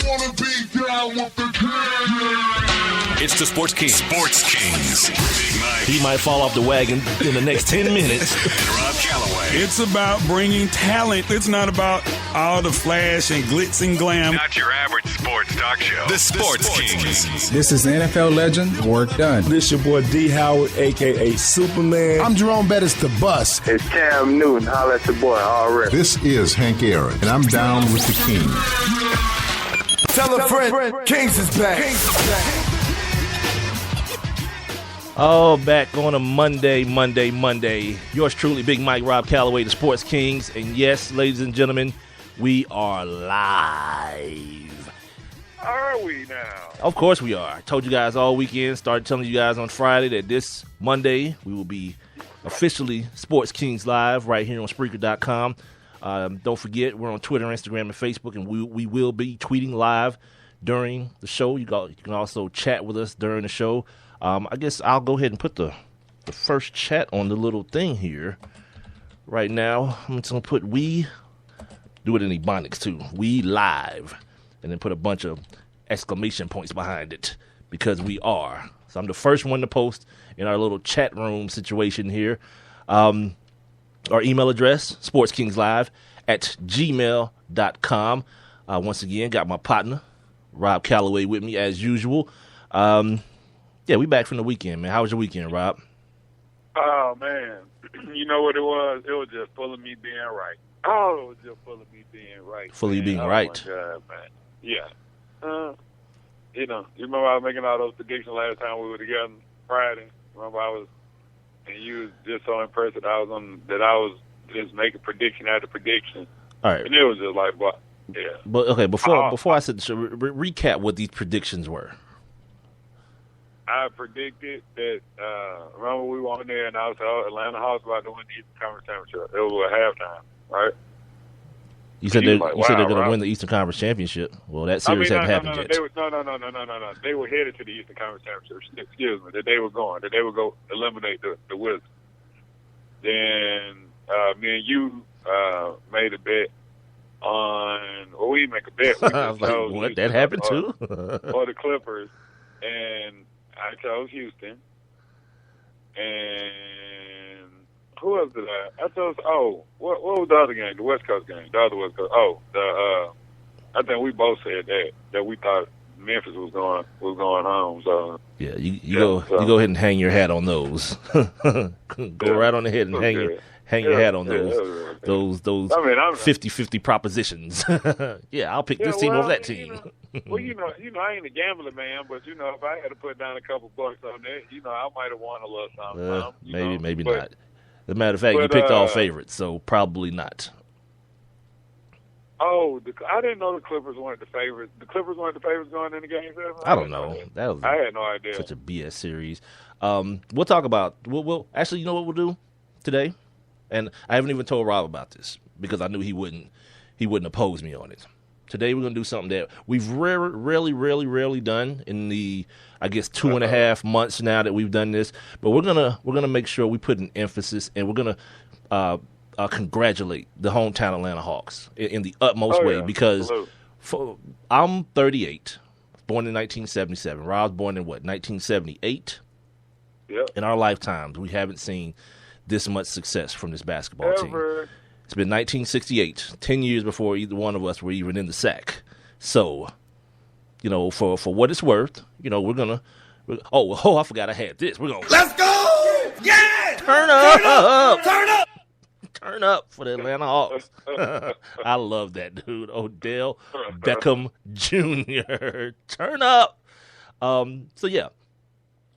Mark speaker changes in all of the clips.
Speaker 1: wanna be down with the king.
Speaker 2: It's the Sports Kings. Sports Kings. Big Mike.
Speaker 3: He might fall off the wagon in the next 10 minutes.
Speaker 2: And Rob Calloway.
Speaker 4: It's about bringing talent. It's not about all the flash and glitz and glam.
Speaker 2: Not your average sports talk show. The Sports Kings.
Speaker 5: This is NFL legend, work done.
Speaker 6: This your boy D. Howard, a.k.a. Superman.
Speaker 7: I'm Jerome Bettis, the bus.
Speaker 8: It's Cam Newton. Holla at your boy already.
Speaker 9: This is Hank Aaron, and I'm down with the King.
Speaker 7: Tell a friend, Kings is back.
Speaker 3: Oh, back on a Monday. Yours truly, Big Mike, Rob Calloway, the Sports Kings. And yes, ladies and gentlemen, we are live.
Speaker 8: Are we now?
Speaker 3: Of course we are. I told you guys all weekend, started telling you guys on Friday that this Monday we will be officially Sports Kings Live right here on Spreaker.com. Don't forget, we're on Twitter, Instagram, and Facebook, and we will be tweeting live during the show. You can also chat with us during the show. I guess I'll go ahead and put the first chat on the little thing here right now. I'm just going to put we, do it in Ebonics too, we live, and then put a bunch of exclamation points behind it because we are. So I'm the first one to post in our little chat room situation here. Our email address, sportskingslive@gmail.com. Once again, got my partner, Rob Calloway, with me as usual. Yeah, we back from the weekend, man. How was your weekend, Rob?
Speaker 8: Oh, man. You know what it was? It was just full of me being right. Oh, it was just full of me being right.
Speaker 3: Full of you being right.
Speaker 8: My God, man. Yeah. You remember I was making all those predictions last time we were together Friday? Remember and you was just so impressed that I was just making prediction after prediction.
Speaker 3: All right.
Speaker 8: And it was just like, what? Yeah.
Speaker 3: But okay, before I said, recap what these predictions were.
Speaker 8: I predicted that. Remember we were on there and I was Atlanta Hawks about to win the Eastern Conference Championship. It was at halftime, right?
Speaker 3: You said they're going to win the Eastern Conference Championship. Well, that series hasn't happened yet.
Speaker 8: No. They were headed to the Eastern Conference Championship. Excuse me. That they were go eliminate the Wizards. Then me and you made a bet on. Well, we make a bet.
Speaker 3: I was like, what? That happened too?
Speaker 8: Or the Clippers, and I chose Houston. And who else did I chose? What was the other game? The West Coast game. The other West Coast. I think we both said that we thought Memphis was going home. So
Speaker 3: yeah, you go ahead and hang your hat on those. Go right on ahead and hang your hat on those 50-50 propositions. Yeah, I'll pick this team over that team.
Speaker 8: Well, I ain't a gambler, man, but if I had to put down a couple bucks on that, I might have won a little something.
Speaker 3: Maybe not. As a matter of fact, you picked all favorites, so probably not.
Speaker 8: Oh, I didn't know the Clippers weren't the favorites. The Clippers weren't the favorites going into Game 7?
Speaker 3: I don't know.
Speaker 8: I had no idea.
Speaker 3: Such a BS series. We'll talk about. We'll actually, you know what we'll do today, and I haven't even told Rob about this because I knew he wouldn't oppose me on it. Today we're gonna do something that we've rarely done in the, I guess, 2.5 months now that we've done this. But we're gonna make sure we put an emphasis, and we're gonna congratulate the hometown Atlanta Hawks in the utmost way because I'm 38, born in 1977. Rob's born in 1978.
Speaker 8: Yep.
Speaker 3: In our lifetimes, we haven't seen this much success from this basketball team. It's been 1968, 10 years before either one of us were even in the sack. So, for what it's worth, we're going to – I forgot I had this. We're going to –
Speaker 7: Let's go! Yeah!
Speaker 3: Turn up!
Speaker 7: Turn up!
Speaker 3: Turn up for the Atlanta Hawks. I love that dude, Odell Beckham Jr. Turn up! So, yeah,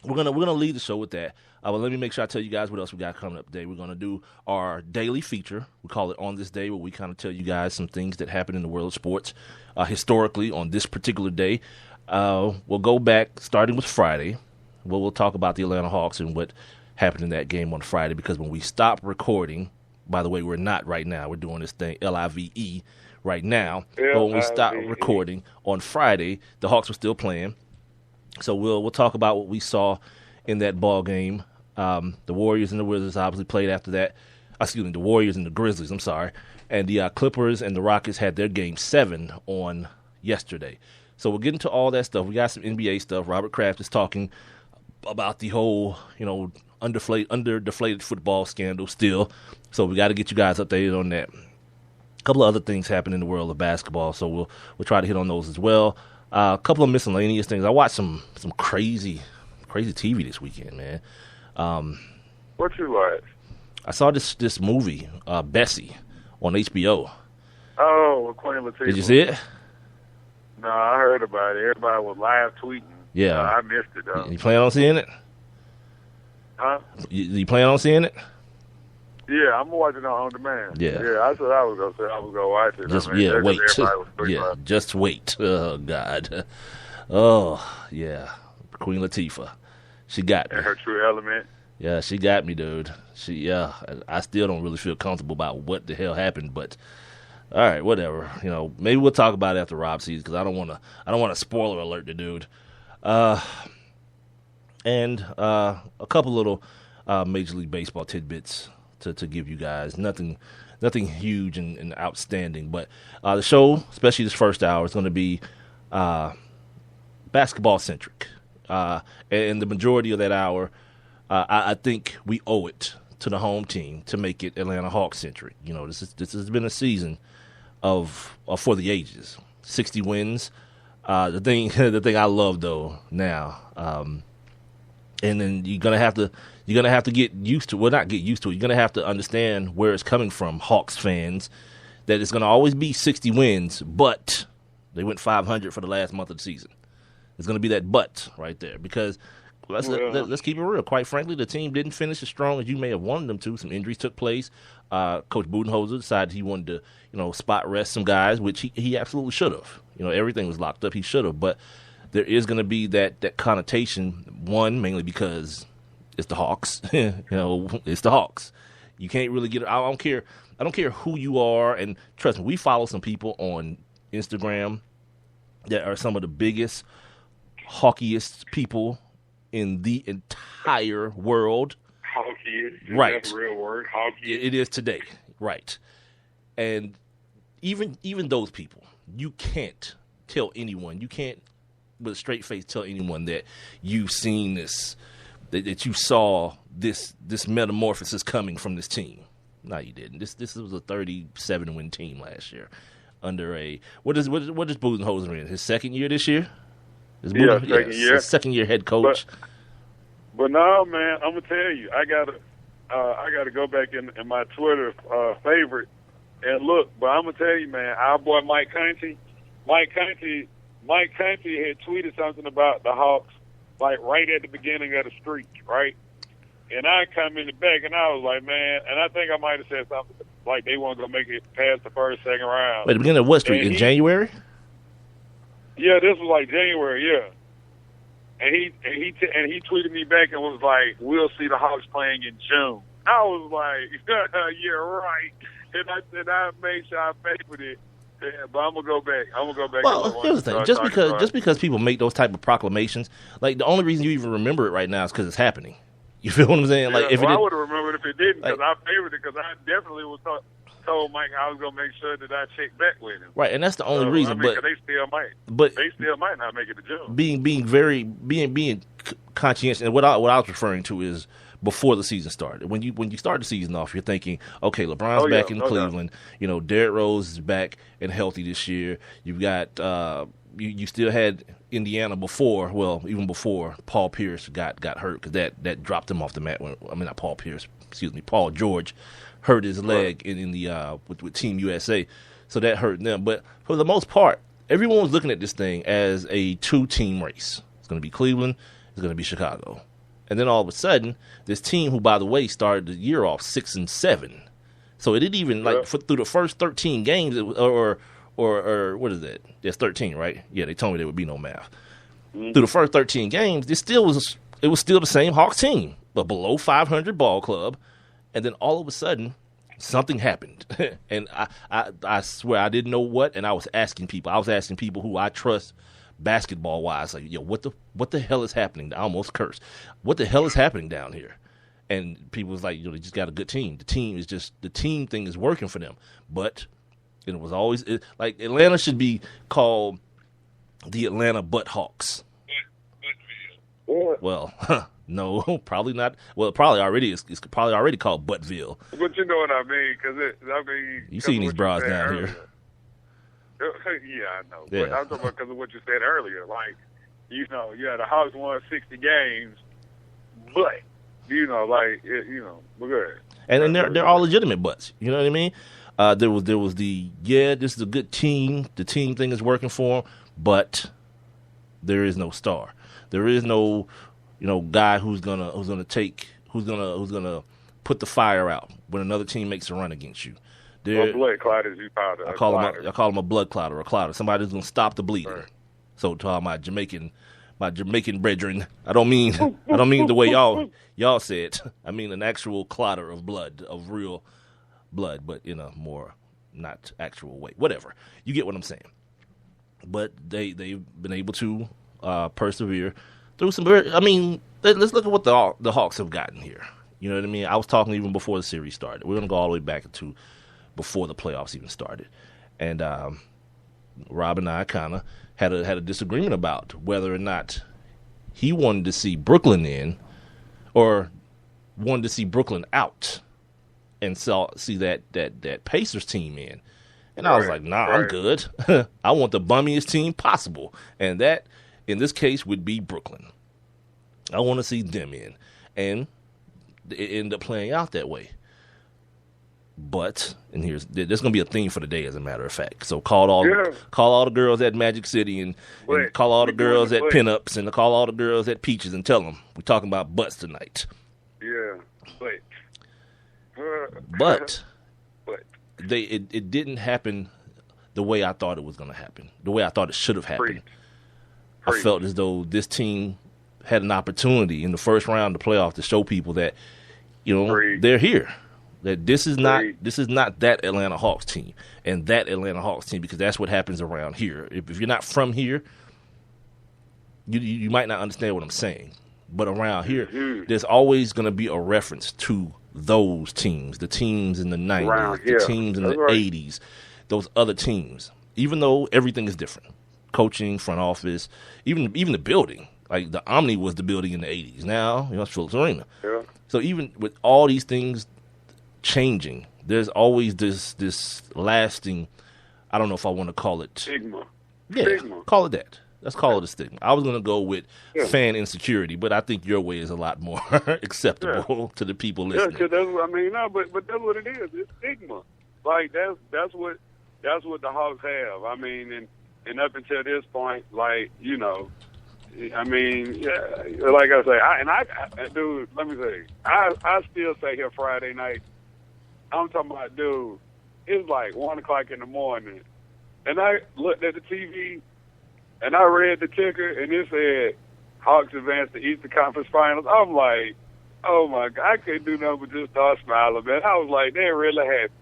Speaker 3: we're gonna lead the show with that. But let me make sure I tell you guys what else we got coming up today. We're going to do our daily feature. We call it On This Day, where we kind of tell you guys some things that happen in the world of sports historically on this particular day. We'll go back, starting with Friday. We'll talk about the Atlanta Hawks and what happened in that game on Friday, because when we stop recording, by the way, we're not right now. We're doing this thing, L-I-V-E, right now. But when we stop recording on Friday, the Hawks were still playing. So we'll talk about what we saw in that ball game. The Warriors and the Wizards obviously played after that. The Warriors and the Grizzlies, I'm sorry. And the Clippers and the Rockets had their game 7 on yesterday. So we'll get into all that stuff. We got some NBA stuff. Robert Kraft is talking about the whole, under-deflated football scandal still. So we got to get you guys updated on that. A couple of other things happen in the world of basketball, so we'll try to hit on those as well. A couple of miscellaneous things. I watched some crazy TV this weekend, man.
Speaker 8: What you watch?
Speaker 3: I saw this movie, Bessie, on HBO.
Speaker 8: Oh, with Queen Latifah.
Speaker 3: Did you see it?
Speaker 8: No, I heard about it. Everybody was live tweeting.
Speaker 3: Yeah.
Speaker 8: I missed it, though.
Speaker 3: You plan on seeing it?
Speaker 8: Huh?
Speaker 3: You plan on seeing it?
Speaker 8: Yeah, I'm watching it on demand.
Speaker 3: Yeah.
Speaker 8: Yeah, I said I was going to say I was going to watch it.
Speaker 3: Wait.
Speaker 8: Everybody was
Speaker 3: Yeah, just wait. Oh, God. Oh, yeah. Queen Latifah. She got me.
Speaker 8: And her true element.
Speaker 3: Yeah, she got me, dude. I still don't really feel comfortable about what the hell happened, but all right, whatever. Maybe we'll talk about it after Rob sees, because I don't want to spoiler alert the dude. And a couple little Major League Baseball tidbits to give you guys. Nothing huge and outstanding, but the show, especially this first hour, is going to be basketball centric, and the majority of that hour, I think we owe it to the home team to make it Atlanta Hawks centric. This has been a season of for the ages. 60 wins. The thing I love though now, and then you're gonna have to get used to. Well, not get used to it. You're gonna have to understand where it's coming from, Hawks fans. That it's gonna always be 60 wins, but they went 500 for the last month of the season. It's gonna be that but right there, because let's keep it real. Quite frankly, the team didn't finish as strong as you may have wanted them to. Some injuries took place. Coach Budenholzer decided he wanted to, spot rest some guys, which he absolutely should have. Everything was locked up. He should have. But there is going to be that connotation, one, mainly because it's the Hawks. It's the Hawks. You can't really get it. I don't care who you are. And trust me, we follow some people on Instagram that are some of the biggest, hawkiest people in the entire world.
Speaker 8: Hawkiest.
Speaker 3: Right.
Speaker 8: That's a real word. Hawkiest.
Speaker 3: It is today. Right. And even those people, you can't tell anyone, you can't with a straight face tell anyone that you've seen this, that you saw this metamorphosis coming from this team. No, you didn't. This was a 37-win team last year under what is Budenholzer in? His second year this year?
Speaker 8: Second year.
Speaker 3: His second year head coach.
Speaker 8: But no, man, I'm gonna tell you, I gotta go back in my Twitter favorite and look. But I'm gonna tell you, man, our boy Mike Conti had tweeted something about the Hawks, like right at the beginning of the streak, right? And I commented back, and I was like, man, and I think I might have said something like they weren't gonna make it past the first, second round.
Speaker 3: Wait, the beginning of what streak? In January?
Speaker 8: Yeah, this was like January, yeah. And he tweeted me back and was like, "We'll see the Hawks playing in June." I was like, "Yeah, right." And I said I made sure I favored it. Yeah, but I'm gonna go back.
Speaker 3: Well, here's the thing: just because people make those type of proclamations, like the only reason you even remember it right now is because it's happening. You feel what I'm saying?
Speaker 8: Yeah,
Speaker 3: like if
Speaker 8: I would have remembered if it didn't, because I favored it, because I definitely was told Mike I was gonna make sure that I check back with him.
Speaker 3: Right, and that's the only reason. But
Speaker 8: they still might.
Speaker 3: But
Speaker 8: they still might not make it to June.
Speaker 3: Being conscientious, and what I was referring to is before the season started. When you start the season off, you're thinking, okay, LeBron's back in Cleveland. Yeah. Derrick Rose is back and healthy this year. You've got you still had Indiana before, even before Paul Pierce got hurt, because that dropped him off the mat. Not Paul Pierce, Paul George hurt his leg in the with Team USA, so that hurt them. But for the most part, everyone was looking at this thing as a 2-team race. It's going to be Cleveland, it's going to be Chicago, and then all of a sudden, this team, who by the way started the year off 6-7, so it didn't even through the first 13 games, or what is that? That's 13, right? Yeah, they told me there would be no math. Mm-hmm. Through the first 13 games, it was still the same Hawks team, but below 500 ball club. And then all of a sudden, something happened. And I swear I didn't know what, and I was asking people. I was asking people who I trust basketball-wise, like, what the hell is happening? I almost cursed. What the hell is happening down here? And people was like, they just got a good team. The team thing is working for them. But it was always like Atlanta should be called The Atlanta Butthawks.
Speaker 8: What?
Speaker 3: Well, no, probably not. Well, it probably already is. It's probably already called Buttville.
Speaker 8: But you know what I mean?
Speaker 3: You seen these bras down
Speaker 8: earlier.
Speaker 3: here.
Speaker 8: Yeah, I know.
Speaker 3: Yeah.
Speaker 8: But I'm talking about because of what you said earlier. Like, you know, yeah, the Hawks won 60 games, but, we're good.
Speaker 3: And they're all legitimate butts. You know what I mean? There was this is a good team. The team thing is working for them, but there is no star. There is no, guy who's gonna put the fire out when another team makes a run against you.
Speaker 8: Or blood clot, as you call it.
Speaker 3: I call him a blood clotter, a clotter. Somebody who's gonna stop the bleeding. Right. So to all my Jamaican brethren, I don't mean the way y'all said. I mean an actual clotter of blood, of real blood, but in a more not actual way. Whatever. You get what I'm saying. But they've been able to persevere through some. Let's look at what the Hawks have gotten here. You know what I mean? I was talking even before the series started. We're gonna go all the way back to before the playoffs even started, and Rob and I kind of had a disagreement about whether or not he wanted to see Brooklyn in, or wanted to see Brooklyn out, and see that Pacers team in. And I was like, nah, I'm good. I want the bummiest team possible. And that, in this case, would be Brooklyn. I want to see them in. And it ended up playing out that way. But, and there's going to be a theme for the day, as a matter of fact. So call all the girls at Magic City and call all the girls at Pinups and call all the girls at Peaches and tell them we're talking about butts tonight.
Speaker 8: Yeah,
Speaker 3: but it didn't happen the way I thought it was going to happen, the way I thought it should have happened. I felt as though this team had an opportunity in the first round of the playoff to show people that, they're here. That this is not that Atlanta Hawks team and that Atlanta Hawks team, because that's what happens around here. If you're not from here, you might not understand what I'm saying. But around here, there's always going to be a reference to those teams, the teams in the 90s, the teams in the 80s, those other teams. Even though everything is different, coaching, front office, even the building. Like the Omni was the building in the 80s. Now, it's Phillips Arena. Yeah. So even with all these things changing, there's always this lasting, I don't know if I want to call it
Speaker 8: stigma.
Speaker 3: Yeah, stigma. Call it that. Let's call it a stigma. I was going to go with fan insecurity, but I think your way is a lot more acceptable to the people listening.
Speaker 8: Yeah, but that's what it is. It's stigma. Like that's what the Hawks have. I mean, and up until this point, like like I say, dude, let me say, I still say here Friday night. I'm talking about, dude, it's like 1 o'clock in the morning. And I looked at the TV, and I read the ticker, and it said Hawks advanced to Eastern Conference Finals. I'm like, oh, my God, I couldn't do nothing but just start smiling, man. I was like, they're really happy.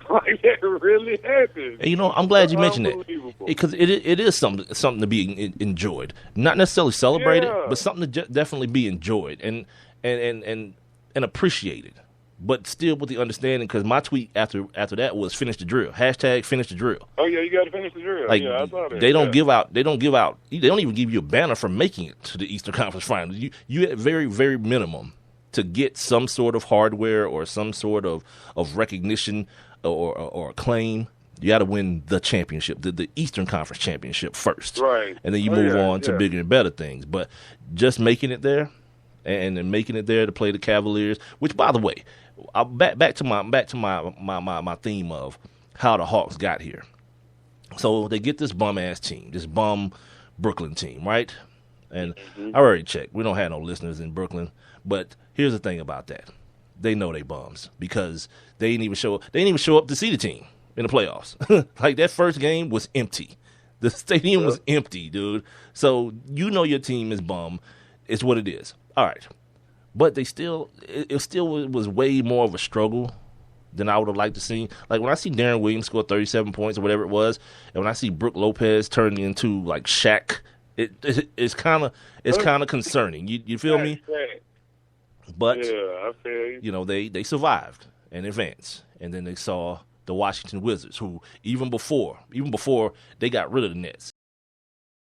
Speaker 8: Like, they're really happy.
Speaker 3: And, I'm glad you mentioned that. Because it is something to be enjoyed. Not necessarily celebrated, but something to definitely be enjoyed and appreciated. But still with the understanding, because my tweet after that was finish the drill. # finish the drill.
Speaker 8: Oh yeah, you got to finish the drill.
Speaker 3: Like,
Speaker 8: I saw that.
Speaker 3: They don't give out. They don't even give you a banner for making it to the Eastern Conference Finals. You at very, very minimum to get some sort of hardware or some sort of recognition or acclaim. You got to win the championship, the Eastern Conference championship first,
Speaker 8: right?
Speaker 3: And then you move on to bigger and better things. But just making it there, and then making it there to play the Cavaliers, which, by the way, back to my theme of how the Hawks got here. So they get this bum ass team, this bum Brooklyn team, right? And I already checked. We don't have no listeners in Brooklyn, but here's the thing about that: they know they bums because they didn't even show up. They didn't even show up to see the team in the playoffs. Like that first game was empty. The stadium was empty, dude. So your team is bum. It's what it is. All right. But it still was way more of a struggle than I would have liked to see. Like when I see Darren Williams score 37 points or whatever it was, and when I see Brook Lopez turn into like Shaq, it's kind of concerning. You feel me? But
Speaker 8: I feel you.
Speaker 3: They survived and advanced, and then they saw the Washington Wizards, who even before they got rid of the Nets,